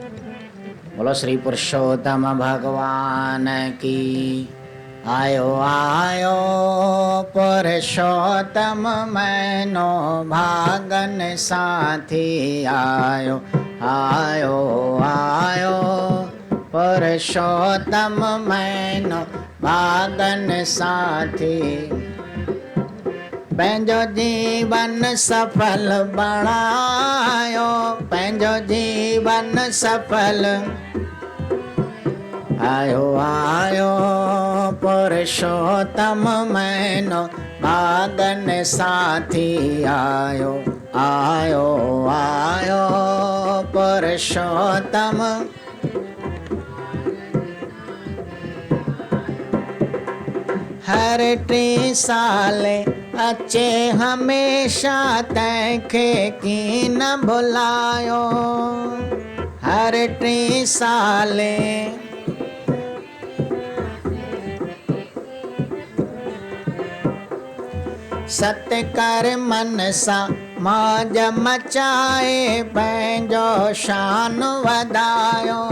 बोलो श्री पुरुषोत्तम भगवान की। आयो आयो पुरुषोत्तम मैनो भागन साथी आयो। आयो आयो पुरुषोत्तम मैनो भागन साथी। पंहिंजो जीवन सफल बणायो, पंहिंजो जीवन सफल। आयो आयो पुरुषोत्तम मैनो भागन साथी आयो। आयो आयो पुरुषोत्तम। हर टे साले अचे हमेशा तंहिंखे की न भुलायो। हर टे साले सत्य कर मन सा मौज मचाए पंहिंजो शान वधायो।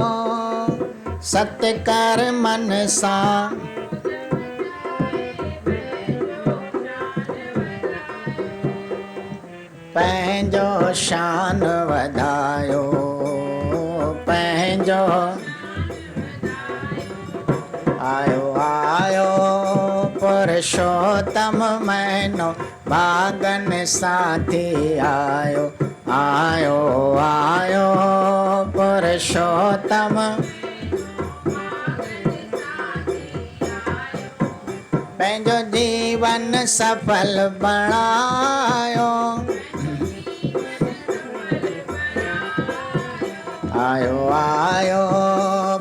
सत्य कर मन सा पंहिंजो शान वधायो। पंहिंजो आयो आयो पुरुषोत्तम मैनो भागन साथी आयो। आयो आयो पुरुषोत्तम। पंहिंजो जीवन सफल बणायो। आयो आयो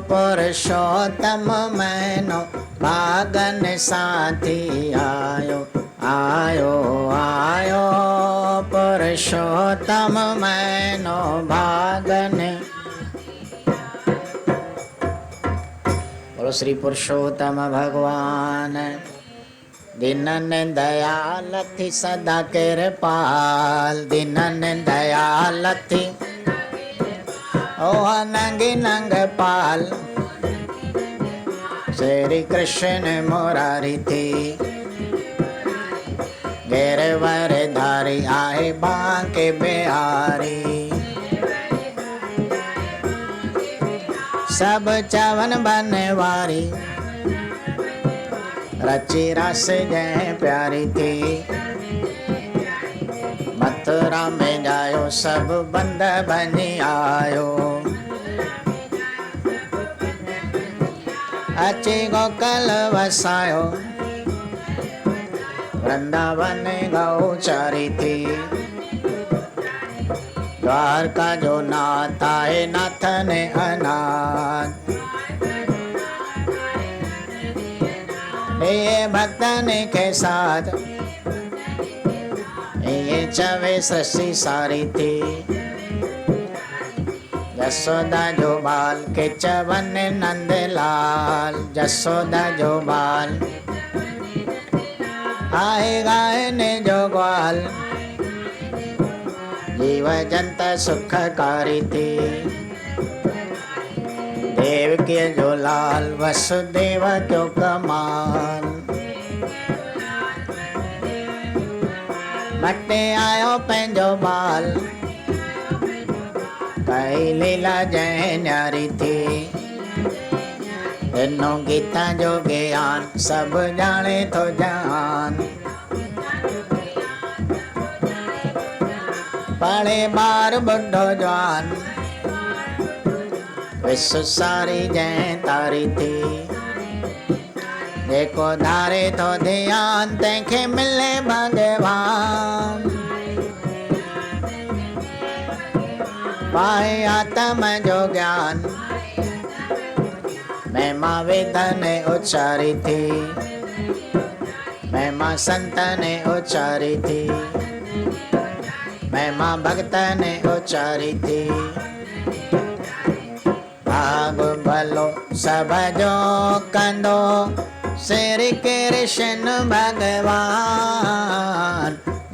पुरुषोत्तम मैनो भागन साथी आयो। आयो आयो पुरुषोत्तम मैनो भागन। बोलो श्री पुरुषोत्तम भगवान। दीनन दयाल थी सदा कृपाल। दीनन दयाल थी ओ नंग नंग पाल। श्री कृष्ण मुरारी थी गिरवर धारी आए बांके बिहारी। सब चवन बनवारी रची रस जय प्यारी थी। मथुरा में जायो सब बंद बनी आयो। अचे गोकल वसायो वृंदावन गौचारी थी। द्वारका जो नाथ आए नाथन अनाथ। ये भक्तन के साथ ये चवे सृष्टि सारी थी। यशोदा जो बाल के चवन नंद लाल। यशोदा जो बाल आए गायन जो ग्वाल। जीव जंत सुखकारी थी देव के जो लाल। वसुदेव जो कमाल मटे आयो पंहिंजो बाल। कई लीला जय न्यारी थी ॾिनो गीता जो ज्ञान। सब जाने तो जान पढ़े बार बुढ़ो जवान। विश्व सारी जय तारी थी जेको धारे तो ध्यान तंहिंखे मिले भगवान। पाए आत्म जो ज्ञान महिमा वेद ने उच्चारी थी। महिमा संत ने उच्चारी थी। महिमा भक्त ने उच्चारी थी। भाग भलो सब जो कंदो श्री कृष्ण भगवान।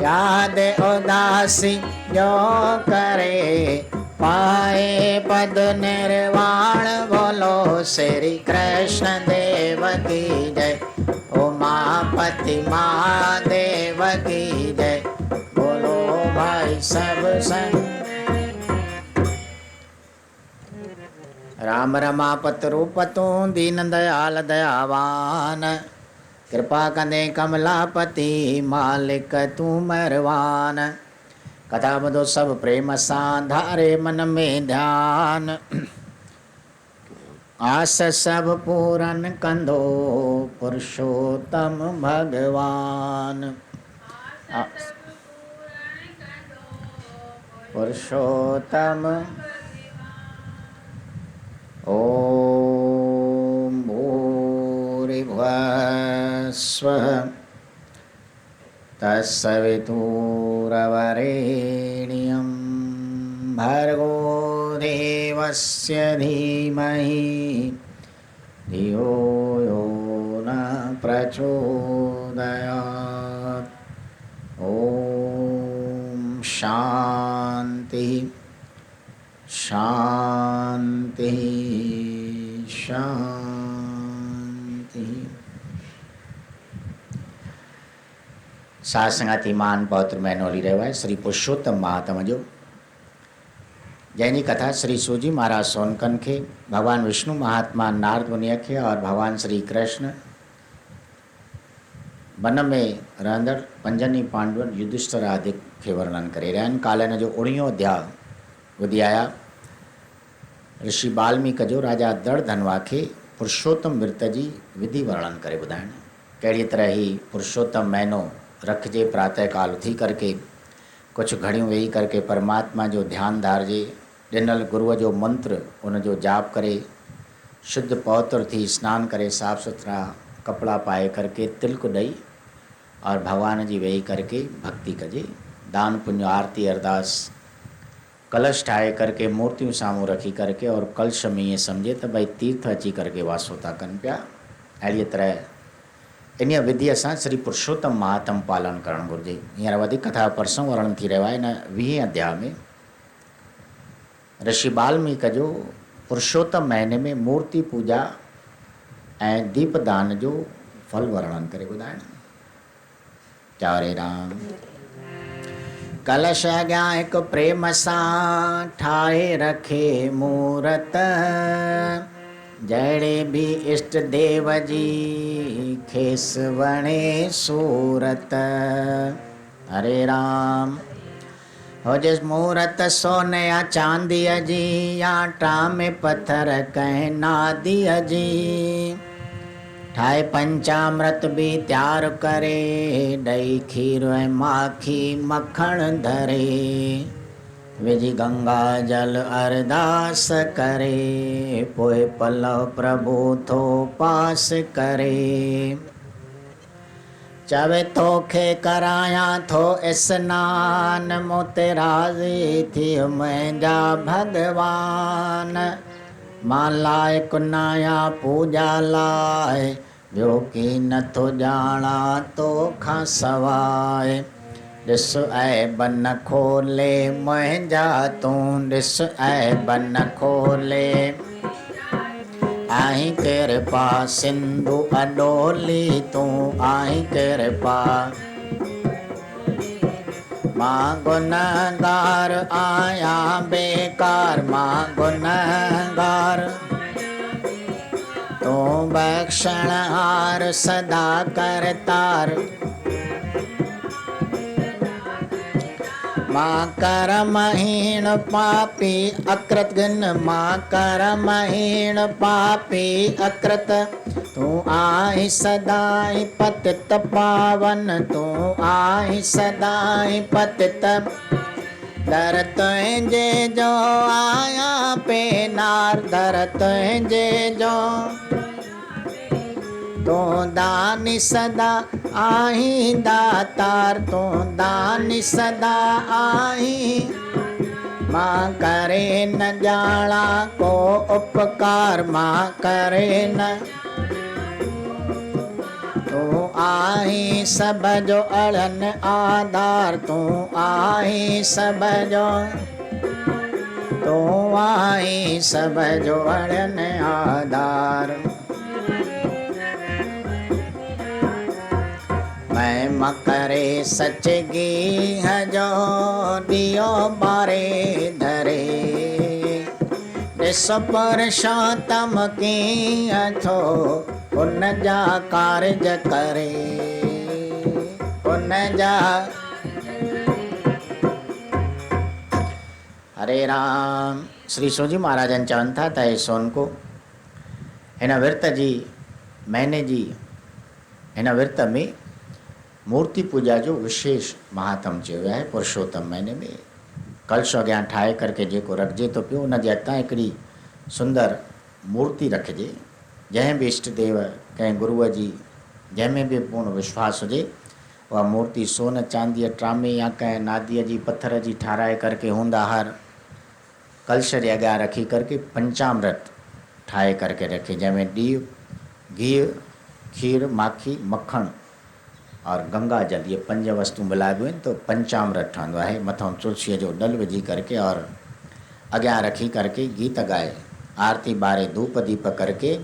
याद उदासी जो करे पाए पद निर्वाण बोलो श्री कृष्ण देव की जय। उमापति महादेव की जय। बोलो भाई सब संग। राम रमापत रूप तू दीन दयाल दयावान। कृपा कंदे कमलापति मालिक तू मेहरबान। कथा बधो सब प्रेम सां धारे मन में ध्यान। आस सब पूरन कंदो पुरुषोत्तम भगवान। पुरुषोत्तम ओम भूरिभुवः स्वः तत्सवितुर्वरेण्यं भर्गो देवस्य धीमहि धियो यो न प्रचोदयात्। ओम शांति शांति शांति। सासंगाती मान पौत्र मैनोली रहवाय श्री पुरुषोत्तम महात्मा जो जैनी कथा श्री सूजी महाराज सोनकन के भगवान विष्णु महात्मा नारद मुनि के और भगवान श्री कृष्ण वन में रहंदड़ पंजनी पांडवन युधिष्ठिर आदि के वर्णन करे रहिया आहिनि। काल्ह जो 19 अध्याय ॿुधी आया। ऋषि वाल्मीकि जो राजा दर्धनवा के पुरुषोत्तम विर्त जी विधि वर्णन करे ॿुधाइण। कहिड़ी तरह ही पुरुषोत्तम महीनो रखिजे। प्रातः काल उथी करके कुछ घड़ियों वेही करके परमात्मा जो ध्यान धारजे। ॾिनल गुरुअ जो मंत्र उन जो जाप करे शुद्ध पवित्र थी स्नान करे साफ़ सुथरा कपड़ा पाए करके तिलक ॾई और भगवान जी वेही करके भक्ति कजे। दान पुण्य आरती अरदास कलश ठाए करके मूर्तियों साम्हूं रखी करके और कलश में ये समझे तो भाई तीर्थ अची करके वासो था कनि पिया। अहिड़ीअ तरह इन विधि सां श्री पुरुषोत्तम महात्म पालन करणु घुरिजे। हींअर वधीक कथा परसों वर्णन थी रहियो आहे। इन 20 अध्याय में ऋषि वाल्मीकि जो पुरुषोत्तम महीने में मूर्ति पूजा ऐं दीपदान जो फल वर्णन करे ॿुधाइण। चारे राम। कलश अॻियां हिकु प्रेम सां ठाहे रखे मूरत। जहिड़े भी इष्ट देव जी खेस वणे सूरत। हरे राम। हो जिस मूरत सोने या चांदीअ जी या टामे पत्थर कंहिं नादीअ जी। ठाहे पंचामृत भी तैयार करे ॾही खीर ऐं माखी मखण धरे। विझी गंगा जल अरदास करे पोइ पलव प्रभु थो पास करे। चवे तोखे करायां थो स्नान मूं ते राज़ी थी मुंहिंजा भगवान। मां लाइक नाया पूजा लाइ ॿियो की नथो ॼाणा तोखां सवाइ। ॾिस ऐं बन खोले मुंहिंजा तूं ॾिस ऐं बन खोले। आहीं कृपा सिंधु अडोली तूं आहीं कृपा। मां गुनहगार आहियां बेकार मां गुनहगार। तूं बख्शणहार सदा करतार। मां करमहीन पापी अकृत गिन मां करमहीन पापी अकृत। तूं आहीं सदाई पतित पावन तूं आहीं सदाई पतित। दर तुंहिंजे जो आहियां पेनार दर तुंहिंजे जो। तूं दानी सदा आहीं दातार तूं दानी सदा आहीं। मां करे न ॼाणा को उपकार मां करे न। तूं आहीं सब जो अड़न आधार तूं आहीं सब जो। तो आई सब जो अड़न आधार। मैं मकरे सच गी जो दियो बारे धरे, ॾिस पुरुषोत्तम कीअं थो उन जा कारज करे, उन जा। हरे राम। श्री शिवजी महाराजन चवनि था त सोन को हिन विर्त जी महीने जी हिन विर्त में मूर्ति पूजा जो विशेष महात्म चयो वियो आहे। पुरुषोत्तम महीने में कलश अॻियां ठाहे करके जेको रखिजे थो पियो, उन जे हथां हिकिड़ी सुंदर मूर्ति रखिजे। जंहिं बि इष्ट देव कंहिं गुरूअ जी जंहिंमें बि पूर्ण विश्वास हुजे, उहा मूर्ति सोन चांदीअ ट्रामे या कंहिं नादीअ जी पत्थर जी ठाराए करके हूंदा हर कलश जे अॻियां रखी करके पंचामृत ठाहे करके रखे, जंहिंमें ॾीव घी खीर माखी मक्खण और गंगा जल ये 5 वस्तु मिलाइबियूं आहिनि, तो पंचामृत ठहंदो आहे। मथां तुलसीअ जो डल विझी करके और अॻियां रखी करके गीत गाए आरती ॿारे धूप दीप करके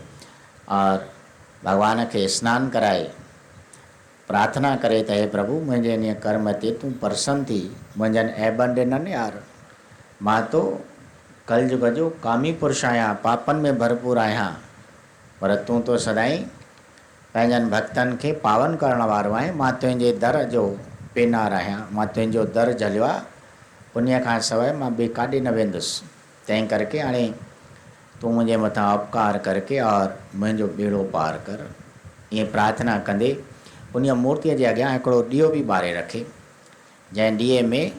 और भगवान खे सनानु कराए प्रार्थना करे त हे प्रभु मुंहिंजे इन कर्म ते तूं प्रसन्न थी, मुंहिंजनि ऐबनि ॾिननि यार, मां तो कलयुग जो कामी पुरुष आहियां, पापनि में भरपूर आहियां, पर तूं तो सदाईं पंहिंजनि भक्तनि खे पावन करण वारो आहीं। मां तुंहिंजे दर जो पेनार आहियां, मां तुंहिंजो दर झलियो आहे, पुण्य खां सवाइ मां ॿिए काॾे न वेंदुसि। तंहिं करके हाणे तूं मुंहिंजे मथां उपकार करके और मुंहिंजो बेड़ो पार कर। ईअं प्रार्थना कंदे उन मूर्तिअ जे अॻियां हिकिड़ो ॾीओ बि ॿारे रखे, जंहिं ॾीए में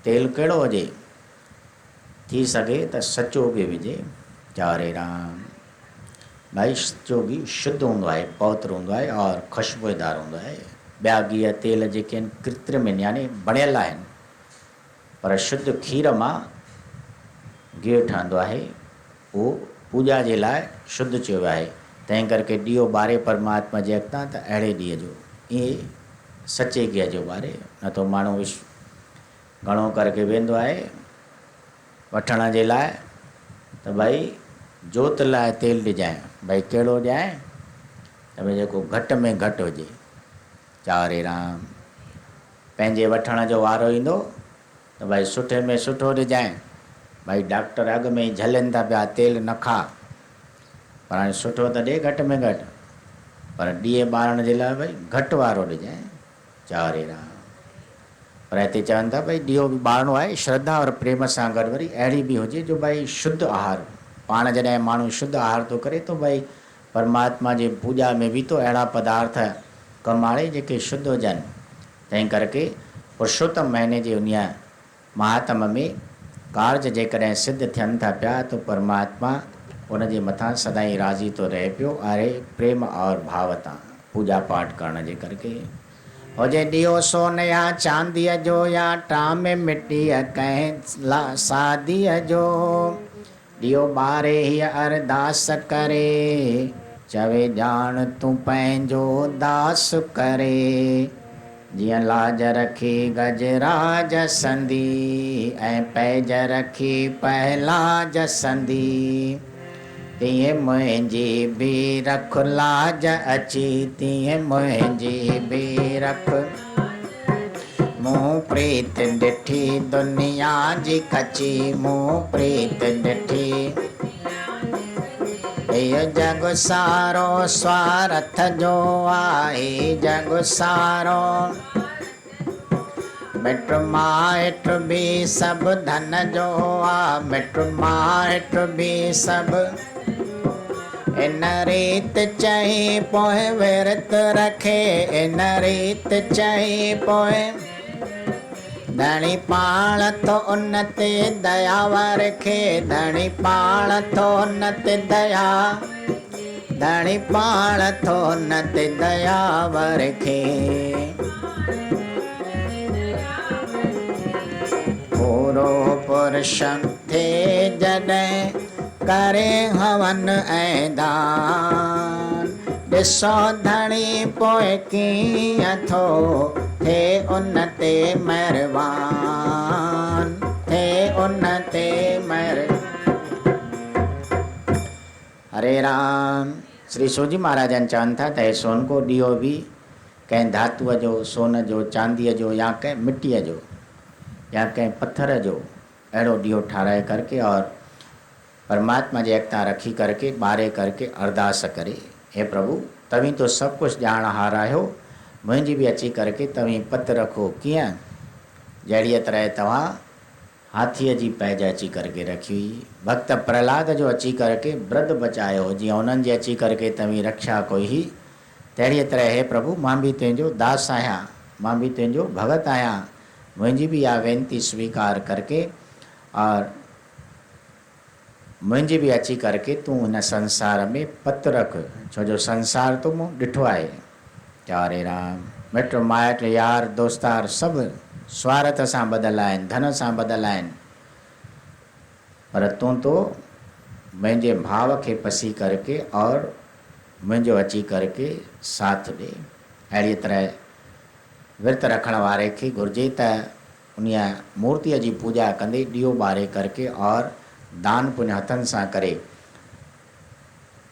तेल कहिड़ो हुजे, थी सघे त सचो बि विझे। हरे राम। भाई सचो घी शुद्ध हूंदो आहे, पवित्र हूंदो आहे और ख़ुशबूदार हूंदो आहे। ॿिया घी तेल जेके आहिनि कृत्रिम आहिनि, यानी बणियल आहिनि, पर शुद्ध खीर मां घी ठहंदो आहे, उहो पूॼा जे लाइ शुद्ध चयो वियो आहे। तंहिं करके ॾीओ ॿारे परमात्मा जे अॻितां त अहिड़े ॾींहं जो ईअं सचे घीअ जो ॿारे, न तो माण्हू घणो करके वेंदो आहे वठण जे लाइ त भाई जोत लाइ तेल ॾिजांइ, भाई कहिड़ो ॾियां त भाई जेको घटि में घटि हुजे। हरे राम। पंहिंजे वठण जो वारो ईंदो त भाई सुठे में सुठो ॾिजांइ, भाई डॉक्टर अॻ में ई झलनि था पिया तेल न खा, पर हाणे सुठो त ॾे घटि में घटि, पर ॾीए ॿारण जे लाइ भाई घटि वारो ॾिजांइ। हरे राम। पर हिते चवनि था भाई ॾीओ बि ॿारणो आहे श्रद्धा और प्रेम सां गॾु, वरी अहिड़ी बि हुजे जो भाई शुद्ध आहार। पाण जॾहिं माण्हू शुद्ध आहार थो करे तो भाई परमात्मा जे पूॼा में बि तो अहिड़ा पदार्थ कमु आणे जेके शुद्ध हुजनि। तंहिं करके पुरुषोत्तम महीने जे उन महात्म में कार्य जेकॾहिं सिद्ध थियनि था पिया तो परमात्मा उन जे मथां सदाईं राज़ी तो रहे पियो आहे, प्रेम और भाव तां पूॼा पाठ करण जे करके। हुजे ॾीओ सोन या चांदीअ जो या टाम मिटीअ कंहिं सादीअ जो, ॾीओ ॿारे हीअ अरदास करे, चवे ॼाण तूं पंहिंजो दास करे। जीअं लाज रखी गजराज संदी ऐं पैज रखी पहलाज संदी, तीअं मुंहिंजी बि रख लाज अची, तीअं मुंहिंजी बि रख। मूं प्रीत ॾिठी दुनिया जी कची, मूं प्रीत ॾिठी इहो जग सारो स्वार्थ जो आहे, जग सारो मिट माइट बि सभु धन जो आहे, मिट माइट बि सभु। इन रीत चई पोइ विर्त रखे, इन रीत चई पोइ धणी पाण थो उन ते दयाव रखे, धणी पाण थो उन ते दया, धणी पाण थो उन ते दयाव रखे। पूरो पुरुष थे जॾहिं करे हवन ऐं दान, ॾिसो धणी पोइ कीअं थो थे उन ते महिरबान, थे उन्नते मर। हरे राम। श्री सूजी महाराज चवनि था त सोन को ॾीओ बि कंहिं धातुअ जो, सोन जो, चांदीअ जो या कंहिं मिट्टीअ जो या कंहिं पत्थर जो अहिड़ो ॾीओ ठाराए करके और परमात्मा जे अॻितां रखी करके ॿारे करके अरदास करे, हे प्रभु तव्हीं तो सभु कुझु ॼाणहार आहियो, मुंहिंजी बि अची करके तव्हीं पत रखो। कीअं? जहिड़ीअ तरह तव्हां हाथीअ जी पैज अची करके रखी हुई, भक्त प्रहलाद जो अची करके ब्रद बचायो, जीअं उन्हनि जी अची करके तव्हीं रक्षा कोई ही, तहिड़ीअ तरह हे प्रभु मां बि तुंहिंजो दास आहियां, मां बि तुंहिंजो भगत आहियां, मुंहिंजी बि इहा वेनती स्वीकार करके और मुंहिंजी बि अची करके तूं हिन संसार में पत रख, छो जो संसार तो मूं ॾिठो आहे। हरे राम। मिट माइट यार दोस्तार सभु स्वार्थ सां ॿधल आहिनि, धन सां ॿधल आहिनि, पर तूं तो मुंहिंजे भाव खे पसी करके और मुंहिंजो अची करके साथ ॾे। अहिड़ी तरह विर्त रखण वारे खे घुरिजे त उन मूर्तिअ जी पूॼा कंदे ॾीओ ॿारे करके और दान पुण्य हथनि सां करे,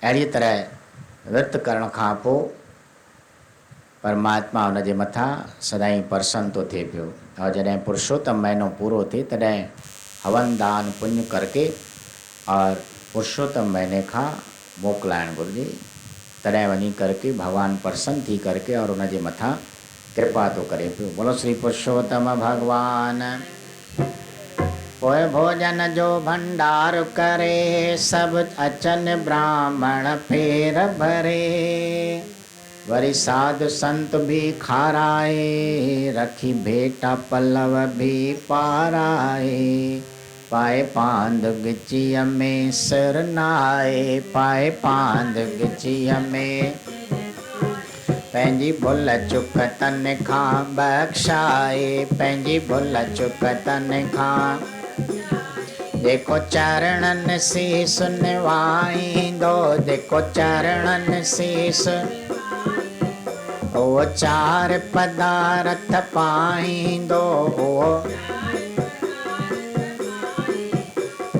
अहिड़ी तरह विर्त करण खां पोइ परमात्मा उन जे मथां सदाईं प्रसन्न थो थिए पियो। और जॾहिं पुरुषोत्तम महीनो पूरो थिए तॾहिं हवन दान पुण्य करके और पुरुषोत्तम महीने खां मोकिलाइणु घुरिजे, तॾहिं वञी करके भगवान प्रसन्न थी करके और उन जे मथां कृपा तो करे पियो। बोलो श्री पुरुषोत्तम भगवान। पोइ भोजन जो भंडार करे, सब अचन ब्राह्मण फेर भरे, वरी साधु संत भी खाराए, रखी भेटा पल्लव भी पाराए, पाए पांद गिचिय में सिर नाए, पाए पांद गिचिय में पंहिंजी भुल चुक तन खां बख्शाए, पंहिंजी भुल चुक तन खां। देखो चरणन शीस निवाईंदो, देखो चरणन शीस, ओ चार पदारथ पाईंदो,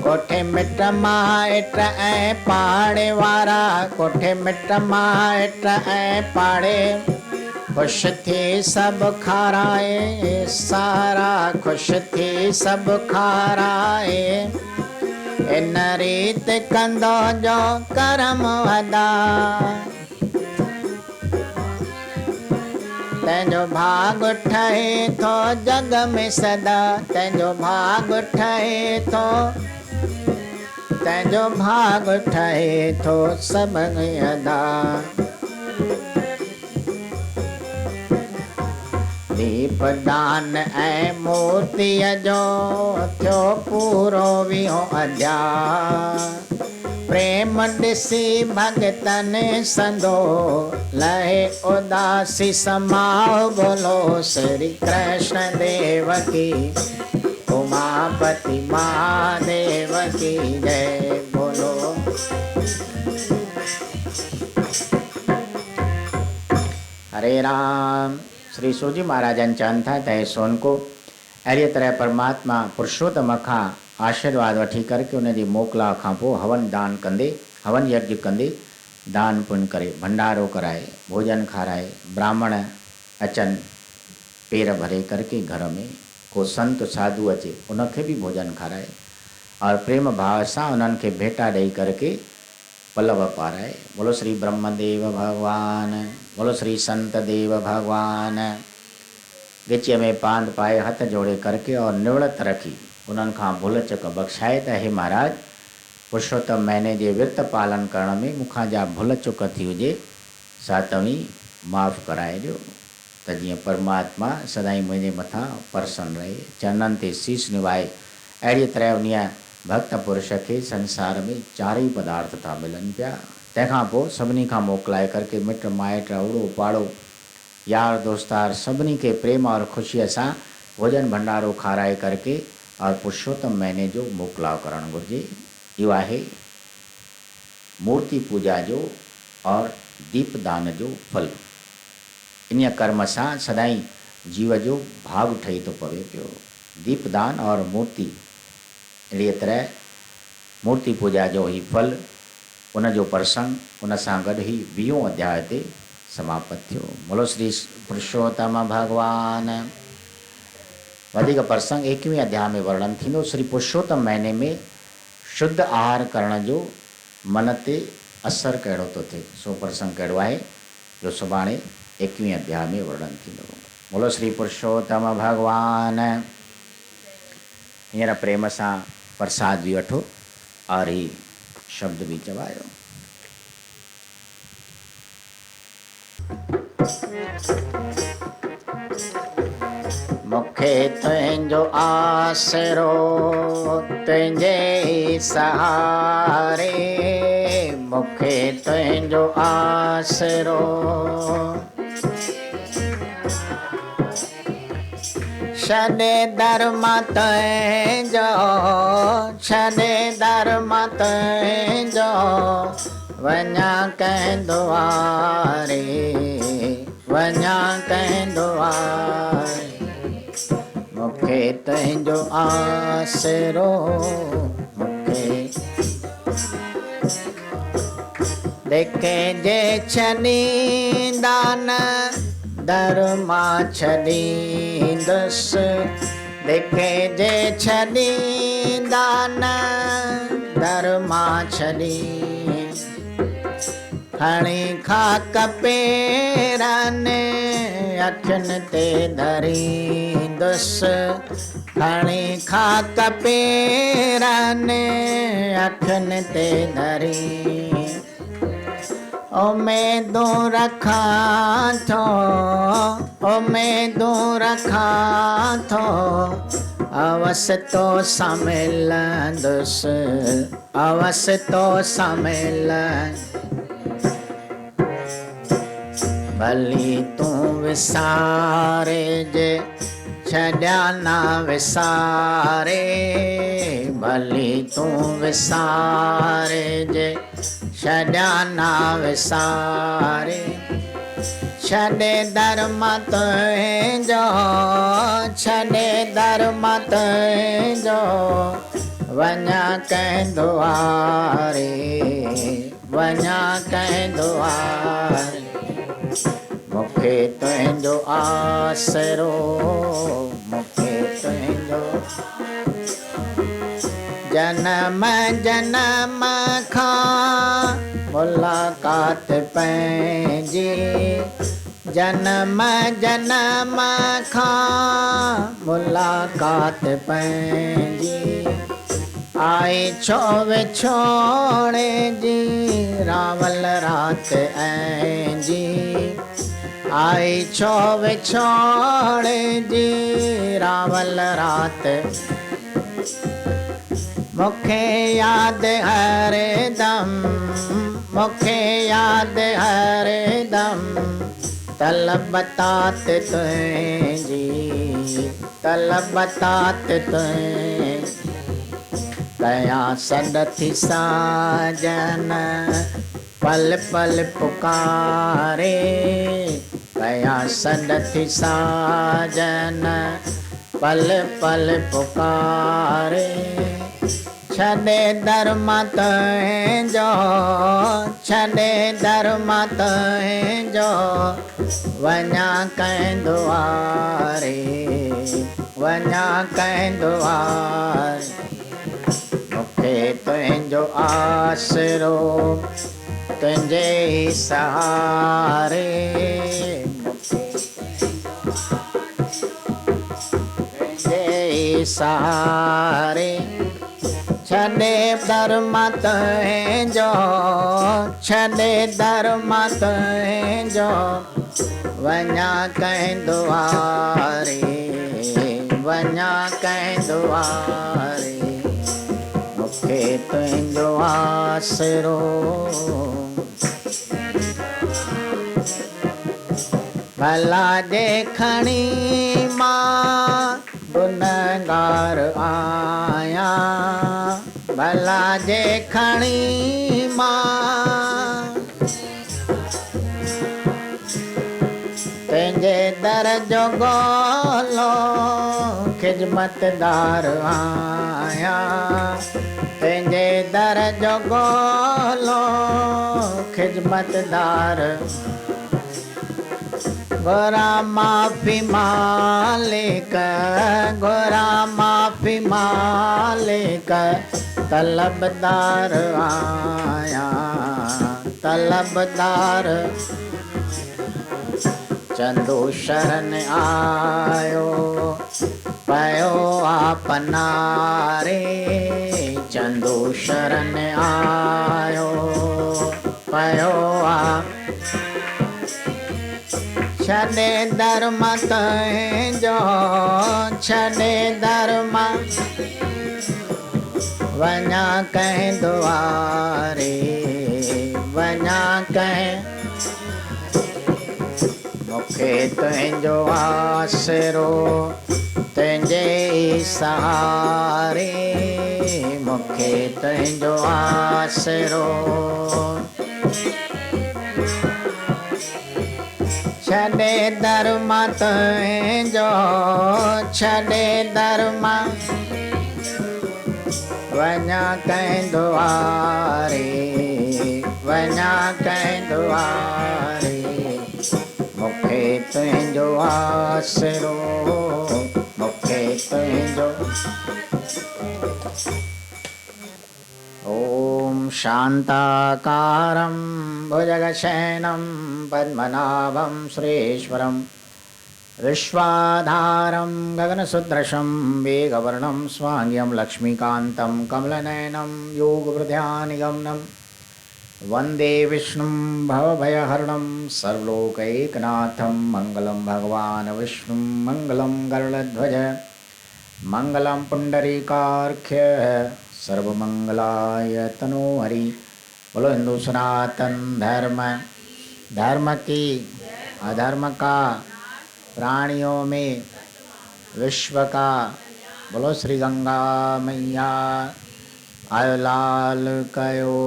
कोठे मिट माइट ऐं पाड़े वारा, कोठे मिट माइट ऐं पाड़े, खुश थी सभु खाराए, सारा खुश थी सभु खाराए, इन रीत कंदो जो करम अदा, तंहिंजो भाग ठहे थो जग में सदा, तंहिंजो भाग ठहे थो, तंहिंजो भाग ठहे थो सभु अदा। दीप दान ऐं मूर्तिअ जो थियो पूरो विहो अध्याय, प्रेम ॾिसी भगतन संदो लहे उदासी समाओ, बोलो श्री कृष्ण देव की, उमापति महादेव की जय। बोलो हरे राम। श्री सूजी महाराजन चवनि था त सोन को अहिड़ीअ तरह परमात्मा पुरुषोत्तम खां आशीर्वाद वठी करके उन जी मोकला खां पोइ हवन दान कंदे, हवन यज्ञ कंदे दान पुण्य करे, भंडारो कराए, भोजन खाराए, ब्राह्मण अचनि पेर भरे करके घर में, को संत साधु अचे उनखे भी भोजन खाराए और प्रेम भाव सां उन्हनि खे भेटा ॾेई करके पल्लव पाराए। बोलो श्री ब्रह्मदेव भगवान, बोलो श्री संत देव भगवान। गिचीअ में पांद पाए हथ जोड़े करके और निवड़त रखी उन्हनि खां भुल चुक बख़्शाए त हे महाराज, पुरुषोत्तम महीने जे विर्त पालन करण में मूंखां जा भुल चुक थी हुजे सा तव्हीं माफ़ कराए ॾियो, त जीअं परमात्मा सदाईं मुंहिंजे मथां प्रसन्न रहे, चरणनि ते शीश निवाए। अहिड़ी तरह उन भक्त पुरुष खे संसार में चारई पदार्थ था मिलनि पिया, तंहिंखां पोइ सभिनी खां मोकिलाए करके मिट माइट अवड़ो पाड़ो यार दोस्तार सभिनी के प्रेम और ख़ुशीअ सां भोजन भंडारो खाराए करके और पुरुषोत्तम महीने जो मोकिलाव करणु घुरिजे। इहो आहे मूर्ति पूजा जो और दीपदान जो फल। इन कर्म सां सदाईं जीव जो भाग ठही थो पवे पियो। दीपदान और मूर्ति अहिड़ीअ तरह मूर्ति पूजा जो ही फल, उन जो प्रसंग, उन सां गॾु ई 20 अध्याय ते समाप्त थियो। बोलो श्री पुरुषोत्तम भगवान। वधीक प्रसंग 21वें अध्याय में वर्णन थींदो। श्री पुरुषोत्तम महीने में शुद्ध आहार करण जो मन ते असर कहिड़ो थो थिए, सो प्रसंग कहिड़ो आहे जो सुभाणे 21वें अध्याय में वर्णन थींदो। बोलो श्री पुरुषोत्तम भगवान। हींअर प्रेम सां प्रसाद बि वठो और ही शब्द भी चवायो। मुखे तुंहिंजो आसरो तुंहिंजे सहारे, मुखे तुंहिंजो आसरो छॾे धर्म तुंहिंजो, छॾे धर्म तुंहिंजो वञा कंहिं दुआरे, वञा कंहिं दुआरे। मुखे तुंहिंजो आसरो, मुखे देखे जे छॾींदा न धर्मा छॾींदुसि, देखे जे छॾींदा न धर्मा छॾी, खणी खाक पेरनि अखियुनि ते धरींदुसि, खणी खाक पेरनि अखियुनि ते धरी। उमेदूं रखां थो, उमेदूं रखां थो अवसि तो सां मिलंदुसि, अवसि तो सां मिलंदुसि। भली तूं विसारे जे छॾिया न विसारे, भली तूं विसारे जे छॾिया न विसारे। छॾे धर्म तुंहिंजो, छॾे धर्म तुंहिंजो वञा कंहिं दुआरे, वञा कंहिं दुआरे। मुखे तुंहिंजो आसरो, मुखे तुंहिंजो जनम जनम खां मुलाक़ात पंहिंजी, जनम जनम खां मुलाक़ात पंहिंजी। आई छो विछोड़े जी रावल रात ऐंजी, आई छो विछोड़े जी रावल रात। मुखे यादि हर दम, मुखे यादि हर दम तलब तात तुंहिंजी, तलब तात तुंहिंजी। कयां सॾ थी साजन पल पल पुकारे, कयां सॾ थी साजन पल पल पुकारे। छॾे धर्म तुंहिंजो, छॾे धर्म तुंहिंजो वञा कंहिं दुआरे, वञा कंहिं दुआरे। मुखे तुंहिंजो आसरो तुंहिंजे ई सहारे, तुंहिंजे ई सहारे। छॾे धर्म तुंहिंजो, छॾे धर्म तुंहिंजो वञा कंहिं दुआरे, वञा कंहिं दुआरे। मुखे तुंहिंजो आसरो, भला जे खणी मां गुनहगार आहियां, भला जे खणी मां तुंहिंजे दर जो ॻोल्हो खिजमतदार आया तेंजे दर जो गोलो खिजमतदार गोरा माफी मालिक गोरा माफी मालिक तलबदार आया तलबदार चंदू शरण आयो पयो अपना रे चंदू शरण आयो पयो छॾे धर्म तुंहिंजो छॾे धर्म वञा कंहिं दुआरे वञा कंहिं मूंखे तुंहिंजो आसरो तुंहिंजे सहारे मूंखे तुंहिंजो आसरो छॾे धर्म तुंहिंजो छॾे धर्म वञा कंहिं दुआरे वञा कंहिं दुआरे मूंखे तुंहिंजो आसरो मूंखे तुंहिंजो ओम शांताकारं भुजगशयनं पद्मनाभं सुरेश्वरं विश्वाधारं गगनसदृशं मेघवर्णं स्वांग्यं लक्ष्मीकान्तं कमलनयनं योगवृद्ध्यानिगमनं वन्दे विष्णुं भवभयहरणं सर्वलोकैकनाथं मङ्गलं भगवान् विष्णुं मङ्गलं गरुडध्वज मङ्गलं पुण्डरीकार्क्ष्य सर्वमंगलाय तनोहरि। बोलो हिंदू सनातन धर्म धर्म की अधर्म का प्राणियों में विश्व का। बोलो श्री गंगा मैया आयो लाल कयो।